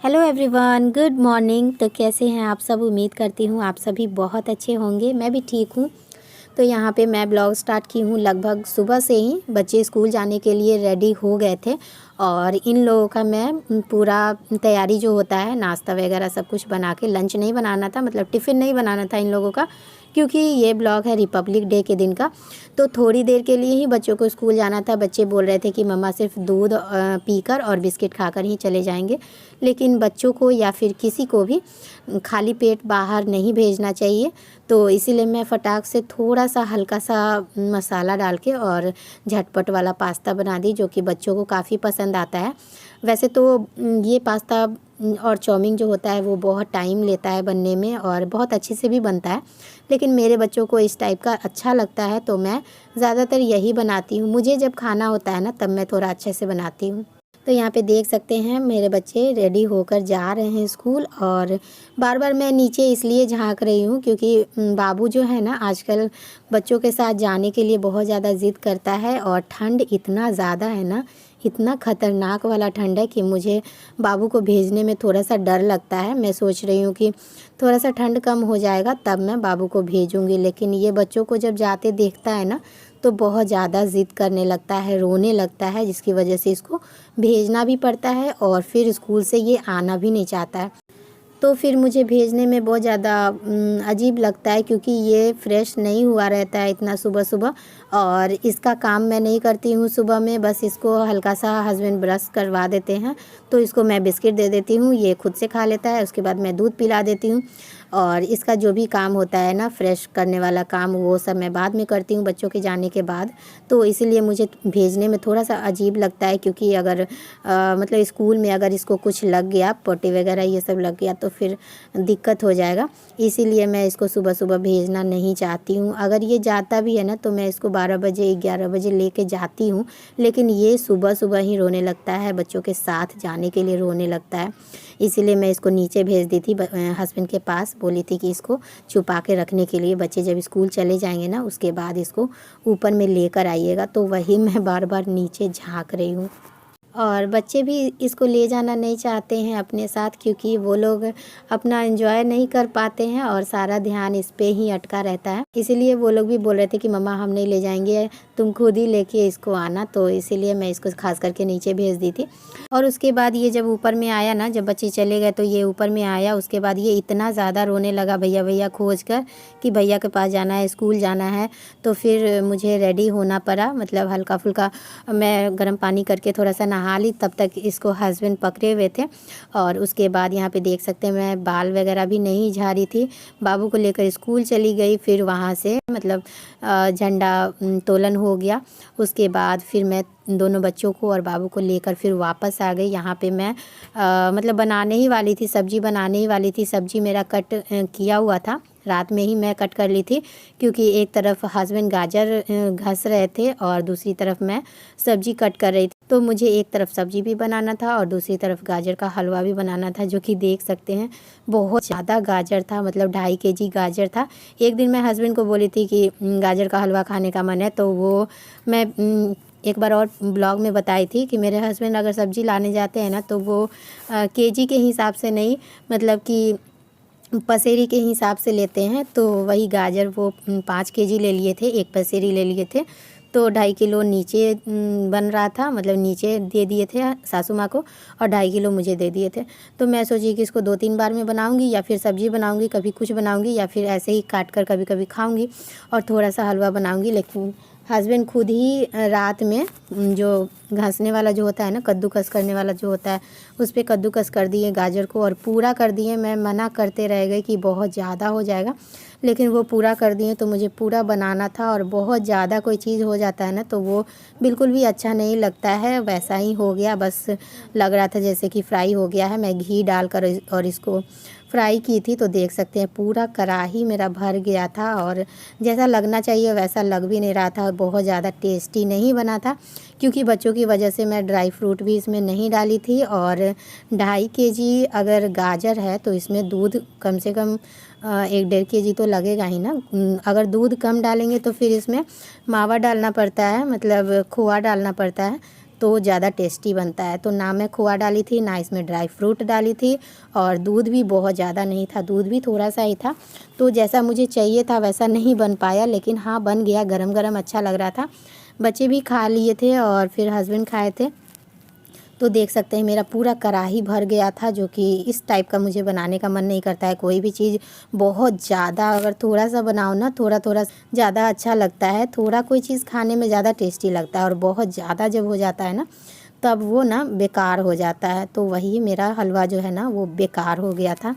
Hello everyone, good morning. तो कैसे हैं आप सब? उम्मीद करती हूँ आप सभी बहुत अच्छे होंगे। मैं भी ठीक हूँ। तो यहाँ पे मैं ब्लॉग स्टार्ट की हूँ लगभग सुबह से ही। बच्चे स्कूल जाने के लिए रेडी हो गए थे और इन लोगों का मैं पूरा तैयारी जो होता है, नाश्ता वगैरह सब कुछ बना के, लंच नहीं बनाना था, मतलब टिफ़िन नहीं बनाना था इन लोगों का, क्योंकि ये ब्लॉग है रिपब्लिक डे के दिन का। तो थोड़ी देर के लिए ही बच्चों को स्कूल जाना था। बच्चे बोल रहे थे कि मम्मा सिर्फ दूध पीकर और बिस्किट खाकर ही चले जाएंगे, लेकिन बच्चों को या फिर किसी को भी खाली पेट बाहर नहीं भेजना चाहिए। तो इसीलिए मैं फटाक से थोड़ा सा हल्का सा मसाला डाल के और झटपट वाला पास्ता बना दी, जो कि बच्चों को काफ़ी पसंद आता है। वैसे तो ये पास्ता और चाउमीन जो होता है वो बहुत टाइम लेता है बनने में और बहुत अच्छे से भी बनता है, लेकिन मेरे बच्चों को इस टाइप का अच्छा लगता है तो मैं ज़्यादातर यही बनाती हूँ। मुझे जब खाना होता है ना तब मैं थोड़ा अच्छे से बनाती हूँ। तो यहाँ पे देख सकते हैं मेरे बच्चे रेडी होकर जा रहे हैं स्कूल। और बार बार मैं नीचे इसलिए झांक रही हूँ क्योंकि बाबू जो है ना आजकल बच्चों के साथ जाने के लिए बहुत ज़्यादा ज़िद करता है। और ठंड इतना ज़्यादा है ना, इतना ख़तरनाक वाला ठंड है कि मुझे बाबू को भेजने में थोड़ा सा डर लगता है। मैं सोच रही हूँ कि थोड़ा सा ठंड कम हो जाएगा तब मैं बाबू को भेजूँगी, लेकिन ये बच्चों को जब जाते देखता है ना तो बहुत ज़्यादा ज़िद करने लगता है, रोने लगता है, जिसकी वजह से इसको भेजना भी पड़ता है और फिर स्कूल से ये आना भी नहीं चाहता है। तो फिर मुझे भेजने में बहुत ज़्यादा अजीब लगता है, क्योंकि ये फ्रेश नहीं हुआ रहता है इतना सुबह सुबह। और इसका काम मैं नहीं करती हूँ सुबह में, बस इसको हल्का सा हस्बैंड ब्रश करवा देते हैं तो इसको मैं बिस्किट दे देती हूँ, ये खुद से खा लेता है। उसके बाद मैं दूध पिला देती हूँ और इसका जो भी काम होता है ना फ्रेश करने वाला काम, वो सब मैं बाद में करती हूँ बच्चों के जाने के बाद। तो इसीलिए मुझे भेजने में थोड़ा सा अजीब लगता है, क्योंकि अगर मतलब स्कूल में अगर इसको कुछ लग गया, पोटी वगैरह ये सब लग गया तो फिर दिक्कत हो जाएगा। इसीलिए मैं इसको सुबह सुबह भेजना नहीं चाहती हूँ। अगर ये जाता भी है ना तो मैं इसको 12 बजे 11 बजे लेके जाती हूँ, लेकिन ये सुबह सुबह ही रोने लगता है, बच्चों के साथ जाने के लिए रोने लगता है। इसीलिए मैं इसको नीचे भेज दी थी हस्बैंड के पास, बोली थी कि इसको छुपा के रखने के लिए, बच्चे जब स्कूल चले जाएंगे ना उसके बाद इसको ऊपर में लेकर आइएगा। तो वही मैं बार बार नीचे झांक रही हूँ। और बच्चे भी इसको ले जाना नहीं चाहते हैं अपने साथ, क्योंकि वो लोग अपना एंजॉय नहीं कर पाते हैं और सारा ध्यान इस पे ही अटका रहता है। इसीलिए वो लोग भी बोल रहे थे कि मम्मा हम नहीं ले जाएंगे, तुम खुद ही लेके इसको आना। तो इसीलिए मैं इसको खास करके नीचे भेज दी थी। और उसके बाद ये जब ऊपर में आया ना, जब बच्चे चले गए तो ये ऊपर में आया, उसके बाद ये इतना ज़्यादा रोने लगा भैया भैया खोज कर कि भैया के पास जाना है, स्कूल जाना है। तो फिर मुझे रेडी होना पड़ा, मतलब हल्का फुल्का मैं गर्म पानी करके थोड़ा सा नहा ली, तब तक इसको हस्बैंड पकड़े हुए थे। और उसके बाद यहाँ पे देख सकते हैं मैं बाल वगैरह भी नहीं झाड़ी थी, बाबू को लेकर स्कूल चली गई। फिर वहाँ से मतलब झंडा तोलन हो गया। उसके बाद फिर मैं दोनों बच्चों को और बाबू को लेकर फिर वापस आ गई। यहाँ पे मैं मतलब बनाने ही वाली थी, सब्जी बनाने ही वाली थी। सब्जी मेरा कट किया हुआ था, रात में ही मैं कट कर ली थी, क्योंकि एक तरफ हस्बैंड गाजर घस रहे थे और दूसरी तरफ मैं सब्जी कट कर रही थी। तो मुझे एक तरफ सब्जी भी बनाना था और दूसरी तरफ गाजर का हलवा भी बनाना था, जो कि देख सकते हैं बहुत ज़्यादा गाजर था, मतलब 2.5 केजी गाजर था। एक दिन मैं हस्बैंड को बोली थी कि गाजर का हलवा खाने का मन है, तो वो मैं एक बार और ब्लॉग में बताई थी कि मेरे हस्बैंड अगर सब्ज़ी लाने जाते हैं ना तो वो केजी के हिसाब से नहीं, मतलब कि पसेरी के हिसाब से लेते हैं। तो वही गाजर वो 5 केजी ले लिए थे, एक पसेरी ले लिए थे। तो 2.5 किलो नीचे बन रहा था, मतलब नीचे दे दिए थे सासू माँ को और 2.5 किलो मुझे दे दिए थे। तो मैं सोची कि इसको 2-3 बार में बनाऊंगी, या फिर सब्ज़ी बनाऊंगी, कभी कुछ बनाऊंगी, या फिर ऐसे ही काट कर कभी कभी खाऊंगी और थोड़ा सा हलवा बनाऊंगी। लेकिन हस्बैंड खुद ही रात में जो घसने वाला जो होता है ना, कद्दूकस करने वाला जो होता है, उस पर कद्दूकस कर दिए गाजर को और पूरा कर दिए। मैं मना करते रह गई कि बहुत ज़्यादा हो जाएगा, लेकिन वो पूरा कर दिए। तो मुझे पूरा बनाना था और बहुत ज़्यादा कोई चीज़ हो जाता है ना तो वो बिल्कुल भी अच्छा नहीं लगता है। वैसा ही हो गया, बस लग रहा था जैसे कि फ्राई हो गया है। मैं घी डालकर और इसको फ्राई की थी, तो देख सकते हैं पूरा कढ़ाई मेरा भर गया था और जैसा लगना चाहिए वैसा लग भी नहीं रहा था। बहुत ज़्यादा टेस्टी नहीं बना था, क्योंकि बच्चों की वजह से मैं ड्राई फ्रूट भी इसमें नहीं डाली थी। और 2.5 केजी अगर गाजर है तो इसमें दूध कम से कम 1-1.5 केजी तो लगेगा ही ना। अगर दूध कम डालेंगे तो फिर इसमें मावा डालना पड़ता है, मतलब खोआ डालना पड़ता है। तो ज़्यादा टेस्टी बनता है। तो ना मैं खोआ डाली थी, ना इसमें ड्राई फ्रूट डाली थी, और दूध भी बहुत ज़्यादा नहीं था, दूध भी थोड़ा सा ही था। तो जैसा मुझे चाहिए था वैसा नहीं बन पाया, लेकिन हाँ बन गया, गरम गरम अच्छा लग रहा था। बच्चे भी खा लिए थे और फिर हस्बैंड खाए थे। तो देख सकते हैं मेरा पूरा कढ़ाई भर गया था, जो कि इस टाइप का मुझे बनाने का मन नहीं करता है। कोई भी चीज़ बहुत ज़्यादा अगर थोड़ा सा बनाओ ना, थोड़ा थोड़ा ज़्यादा अच्छा लगता है। थोड़ा कोई चीज़ खाने में ज़्यादा टेस्टी लगता है, और बहुत ज़्यादा जब हो जाता है ना, तब वो ना बेकार हो जाता है। तो वही मेरा हलवा जो है ना वो बेकार हो गया था।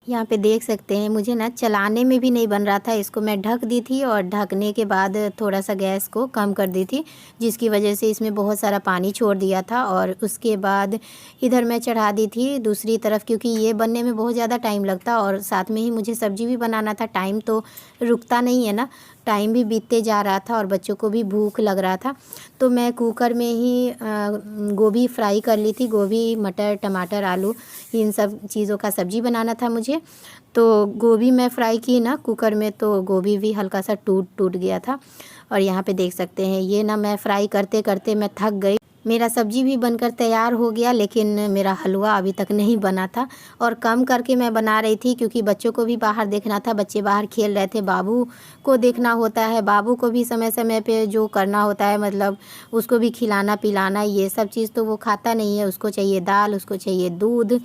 यहाँ पे देख सकते हैं मुझे ना चलाने में भी नहीं बन रहा था। इसको मैं ढक दी थी, और ढकने के बाद थोड़ा सा गैस को कम कर दी थी, जिसकी वजह से इसमें बहुत सारा पानी छोड़ दिया था। और उसके बाद इधर मैं चढ़ा दी थी दूसरी तरफ, क्योंकि ये बनने में बहुत ज़्यादा टाइम लगता, और साथ में ही मुझे सब्ज़ी भी बनाना था। टाइम तो रुकता नहीं है ना, टाइम भी बीतते जा रहा था और बच्चों को भी भूख लग रहा था। तो मैं कुकर में ही गोभी फ्राई कर ली थी। गोभी, मटर, टमाटर, आलू, इन सब चीज़ों का सब्ज़ी बनाना था मुझे। तो गोभी मैं फ्राई की ना कुकर में, तो गोभी भी हल्का सा टूट गया था। और यहाँ पे देख सकते हैं ये ना मैं फ्राई करते करते मैं थक गई। मेरा सब्ज़ी भी बनकर तैयार हो गया, लेकिन मेरा हलवा अभी तक नहीं बना था। और कम करके मैं बना रही थी, क्योंकि बच्चों को भी बाहर देखना था। बच्चे बाहर खेल रहे थे, बाबू को देखना होता है, बाबू को भी समय समय पे जो करना होता है, मतलब उसको भी खिलाना पिलाना, ये सब चीज़ तो वो खाता नहीं है। उसको चाहिए दाल, उसको चाहिए दूध,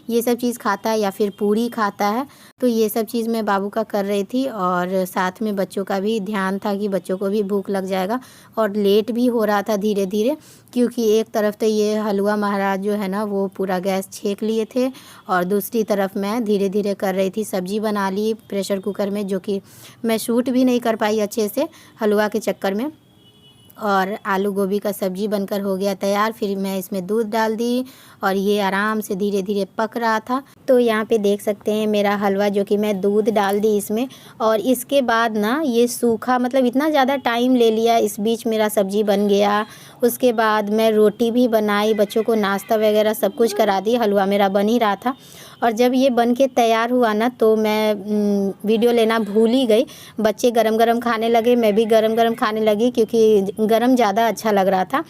ये सब चीज़ खाता है, या फिर पूरी खाता है। तो ये सब चीज़ मैं बाबू का कर रही थी, और साथ में बच्चों का भी ध्यान था कि बच्चों को भी भूख लग जाएगा। और लेट भी हो रहा था धीरे धीरे, क्योंकि एक तरफ तो ये हलवा महाराज जो है ना वो पूरा गैस छेक लिए थे, और दूसरी तरफ मैं धीरे धीरे कर रही थी। सब्ज़ी बना ली प्रेशर कुकर में, जो कि मैं शूट भी नहीं कर पाई अच्छे से हलवा के चक्कर में। और आलू गोभी का सब्ज़ी बनकर हो गया तैयार। फिर मैं इसमें दूध डाल दी, और ये आराम से धीरे धीरे पक रहा था। तो यहाँ पे देख सकते हैं मेरा हलवा, जो कि मैं दूध डाल दी इसमें। और इसके बाद ना ये सूखा, मतलब इतना ज़्यादा टाइम ले लिया, इस बीच मेरा सब्ज़ी बन गया। उसके बाद मैं रोटी भी बनाई, बच्चों को नाश्ता वगैरह सब कुछ करा दी, हलवा मेरा बन ही रहा था। और जब ये बन के तैयार हुआ ना, तो मैं वीडियो लेना भूल ही गई। बच्चे गरम गरम खाने लगे, मैं भी गरम गरम खाने लगी, क्योंकि गरम ज़्यादा अच्छा लग रहा था।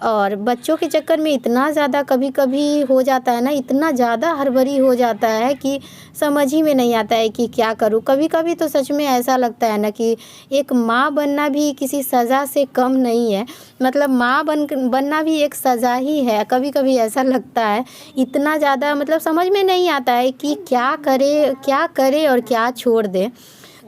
और बच्चों के चक्कर में इतना ज़्यादा कभी कभी हो जाता है ना, इतना ज़्यादा हड़बड़ी हो जाता है कि समझ ही में नहीं आता है कि क्या करूँ। कभी कभी तो सच में ऐसा लगता है ना कि एक माँ बनना भी किसी सज़ा से कम नहीं है। मतलब माँ बनना भी एक सज़ा ही है। कभी कभी ऐसा लगता है, इतना ज़्यादा मतलब समझ में नहीं आता है कि क्या करे और क्या छोड़ दे।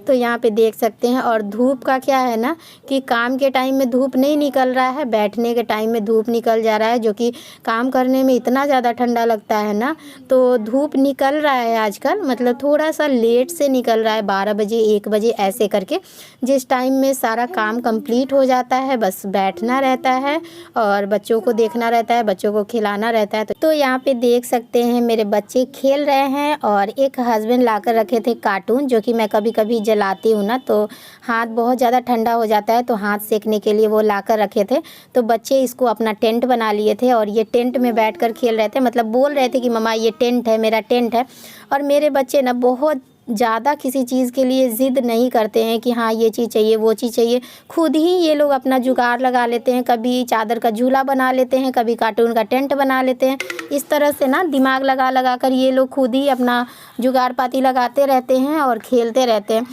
तो यहाँ पे देख सकते हैं। और धूप का क्या है ना, कि काम के टाइम में धूप नहीं निकल रहा है, बैठने के टाइम में धूप निकल जा रहा है, जो कि काम करने में इतना ज़्यादा ठंडा लगता है ना। तो धूप निकल रहा है आजकल, मतलब थोड़ा सा लेट से निकल रहा है, 12 बजे 1 बजे ऐसे करके, जिस टाइम में सारा काम कंप्लीट हो जाता है। बस बैठना रहता है और बच्चों को देखना रहता है, बच्चों को खिलाना रहता है। तो यहाँ पे देख सकते हैं मेरे बच्चे खेल रहे हैं, और एक हस्बैंड ला कर रखे थे कार्टून, जो कि मैं कभी कभी जलाती हूँ ना, तो हाथ बहुत ज़्यादा ठंडा हो जाता है, तो हाथ सेकने के लिए वो ला कर रखे थे। तो बच्चे इसको अपना टेंट बना लिए थे, और ये टेंट में बैठकर खेल रहे थे, मतलब बोल रहे थे कि मम्मा ये टेंट है, मेरा टेंट है। और मेरे बच्चे ना बहुत ज़्यादा किसी चीज़ के लिए ज़िद नहीं करते हैं कि हाँ ये चीज़ चाहिए वो चीज़ चाहिए। खुद ही ये लोग अपना जुगाड़ लगा लेते हैं, कभी चादर का झूला बना लेते हैं, कभी कार्टून का टेंट बना लेते हैं। इस तरह से ना दिमाग लगा कर ये लोग खुद ही अपना जुगाड़ पाती लगाते रहते हैं और खेलते रहते हैं।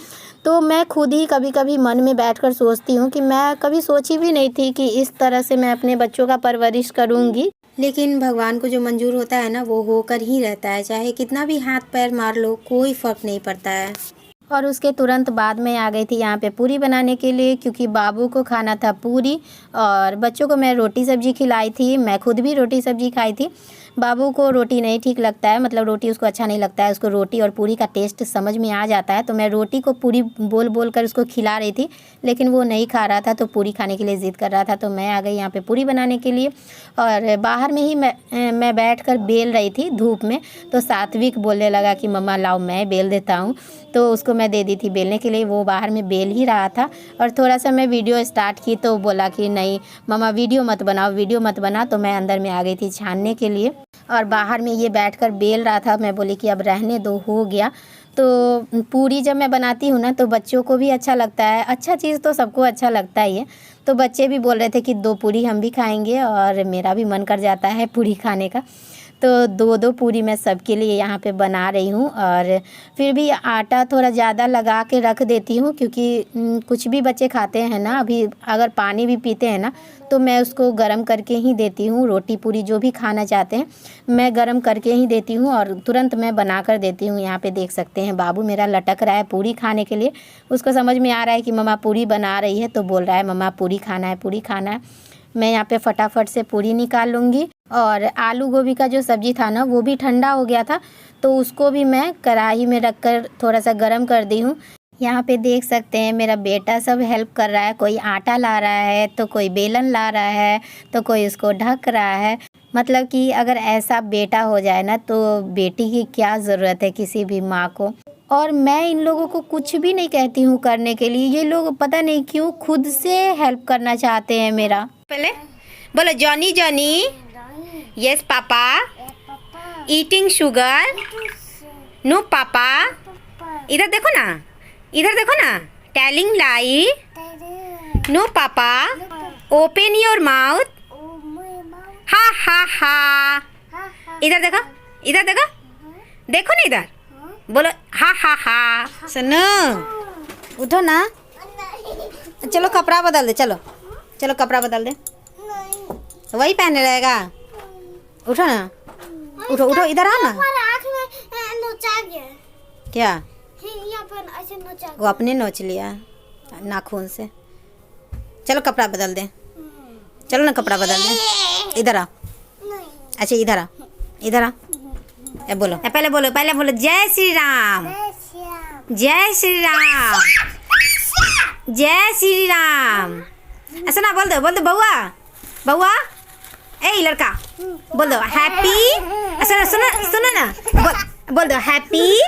तो मैं खुद ही कभी कभी मन में बैठकर सोचती हूँ कि मैं कभी सोची भी नहीं थी कि इस तरह से मैं अपने बच्चों का परवरिश करूँगी। लेकिन भगवान को जो मंजूर होता है ना, वो होकर ही रहता है। चाहे कितना भी हाथ पैर मार लो, कोई फ़र्क नहीं पड़ता है। और उसके तुरंत बाद में आ गई थी यहाँ पे पूरी बनाने के लिए, क्योंकि बाबू को खाना था पूरी, और बच्चों को मैं रोटी सब्ज़ी खिलाई थी। मैं खुद भी रोटी सब्ज़ी खाई थी। बाबू को रोटी नहीं ठीक लगता है, मतलब रोटी उसको अच्छा नहीं लगता है। उसको रोटी और पूरी का टेस्ट समझ में आ जाता है। तो मैं रोटी को पूरी बोल कर उसको खिला रही थी, लेकिन वो नहीं खा रहा था, तो पूरी खाने के लिए ज़िद कर रहा था। तो मैं आ गई यहाँ पे पूरी बनाने के लिए, और बाहर में ही मैं बैठ कर बेल रही थी धूप में। तो सात्विक बोलने लगा कि मम्मा लाओ मैं बेल देता हूँ। तो उसको मैं दे दी थी बेलने के लिए, वो बाहर में बेल ही रहा था। और थोड़ा सा मैं वीडियो स्टार्ट की, तो बोला कि नहीं मम्मा वीडियो मत बना। तो मैं अंदर में आ गई थी छानने के लिए, और बाहर में ये बैठकर बेल रहा था। मैं बोली कि अब रहने दो, हो गया। तो पूरी जब मैं बनाती हूँ ना तो बच्चों को भी अच्छा लगता है। अच्छा चीज़ तो सबको अच्छा लगता ही है। तो बच्चे भी बोल रहे थे कि 2 पूरी हम भी खाएंगे और मेरा भी मन कर जाता है पूरी खाने का। तो 2-2 पूरी मैं सबके लिए यहाँ पे बना रही हूँ। और फिर भी आटा थोड़ा ज़्यादा लगा के रख देती हूँ, क्योंकि कुछ भी बच्चे खाते हैं ना, अभी अगर पानी भी पीते हैं ना तो मैं उसको गरम करके ही देती हूँ। रोटी पूरी जो भी खाना चाहते हैं मैं गरम करके ही देती हूँ और तुरंत मैं बना कर देती हूँ। यहाँ पे देख सकते हैं बाबू मेरा लटक रहा है पूरी खाने के लिए। उसको समझ में आ रहा है कि मम्मा पूरी बना रही है, तो बोल रहा है मम्मा पूरी खाना है, पूरी खाना है। मैं यहाँ पे फटाफट से पूरी निकाल लूँगी। और आलू गोभी का जो सब्ज़ी था ना वो भी ठंडा हो गया था, तो उसको भी मैं कढ़ाई में रख कर थोड़ा सा गर्म कर दी हूँ। यहाँ पे देख सकते हैं मेरा बेटा सब हेल्प कर रहा है। कोई आटा ला रहा है, तो कोई बेलन ला रहा है, तो कोई उसको ढक रहा है। मतलब कि अगर ऐसा बेटा हो जाए ना तो बेटी की क्या ज़रूरत है किसी भी माँ को। और मैं इन लोगों को कुछ भी नहीं कहती हूँ करने के लिए, ये लोग पता नहीं क्यों खुद से हेल्प करना चाहते हैं मेरा। पहले बोलो Johnny Johnny, yes papa, eating sugar, no papa, इधर देखो ना, इधर देखो ना, telling lie, no papa, open your mouth, हा हा हा, इधर देखो, इधर देखो, देखो ना इधर, बोलो हा हा हा। सुनो, उठो ना, चलो कपड़ा बदल दे, चलो चलो कपड़ा बदल दे, वही पहने रहेगा। उठो ना, उठो उठो, इधर आओ ना। क्या वो अपने नोच लिया नाखून से। चलो कपड़ा बदल दे, चलो ना कपड़ा बदल दे। इधर आओ, अच्छा इधर आओ, इधर आओ। बोलो पहले बोलो, पहले बोलो जय श्री राम, जय श्री राम, जय श्री राम। ऐसा ना बोल दो, बोल दो बउआ, बउआ ए लड़का, बोल दो हैप्पी। अच्छा सुनो सुनो ना, बोल दो हैप्पी,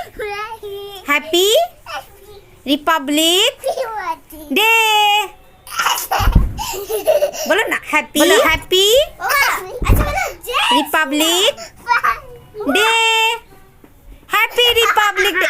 हैप्पी रिपब्लिक डे। बोलो ना हैप्पी, बोलो happy Republic day, happy Republic day.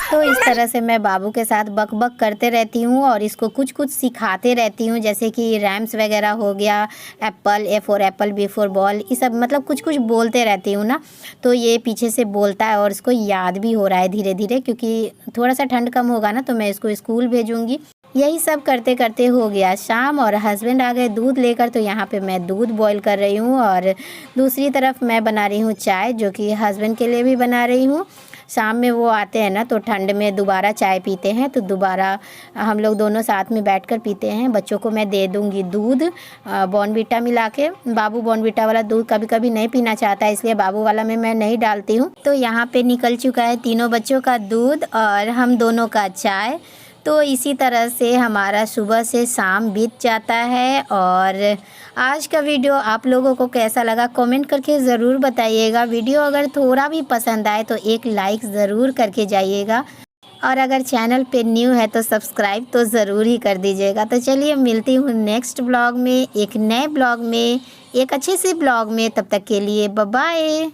तो इस तरह से मैं बाबू के साथ बक बक करते रहती हूँ और इसको कुछ कुछ सिखाते रहती हूँ, जैसे कि रैम्स वगैरह हो गया, apple, A for apple, B for ball, ये सब मतलब कुछ कुछ बोलते रहती हूँ ना। तो ये पीछे से बोलता है और इसको याद भी हो रहा है धीरे धीरे, क्योंकि थोड़ा सा ठंड कम होगा ना तो मैं इसको स्कूल भेजूँगी। यही सब करते करते हो गया शाम और हस्बैंड आ गए दूध लेकर। तो यहाँ पे मैं दूध बॉईल कर रही हूँ और दूसरी तरफ मैं बना रही हूँ चाय, जो कि हस्बैंड के लिए भी बना रही हूँ। शाम में वो आते हैं ना तो ठंड में दोबारा चाय पीते हैं, तो दोबारा हम लोग दोनों साथ में बैठकर पीते हैं। बच्चों को मैं दे दूँगी दूध बॉर्नविटा मिला के। बाबू बॉर्नविटा वाला दूध कभी कभी नहीं पीना चाहता है, इसलिए बाबू वाला में मैं नहीं डालती हूँ। तो यहाँ पे निकल चुका है तीनों बच्चों का दूध और हम दोनों का चाय। तो इसी तरह से हमारा सुबह से शाम बीत जाता है। और आज का वीडियो आप लोगों को कैसा लगा कमेंट करके ज़रूर बताइएगा। वीडियो अगर थोड़ा भी पसंद आए तो एक लाइक ज़रूर करके जाइएगा, और अगर चैनल पे न्यू है तो सब्सक्राइब तो ज़रूर ही कर दीजिएगा। तो चलिए मिलती हूँ नेक्स्ट ब्लॉग में, एक नए ब्लॉग में, एक अच्छे से ब्लॉग में। तब तक के लिए बाय बाय।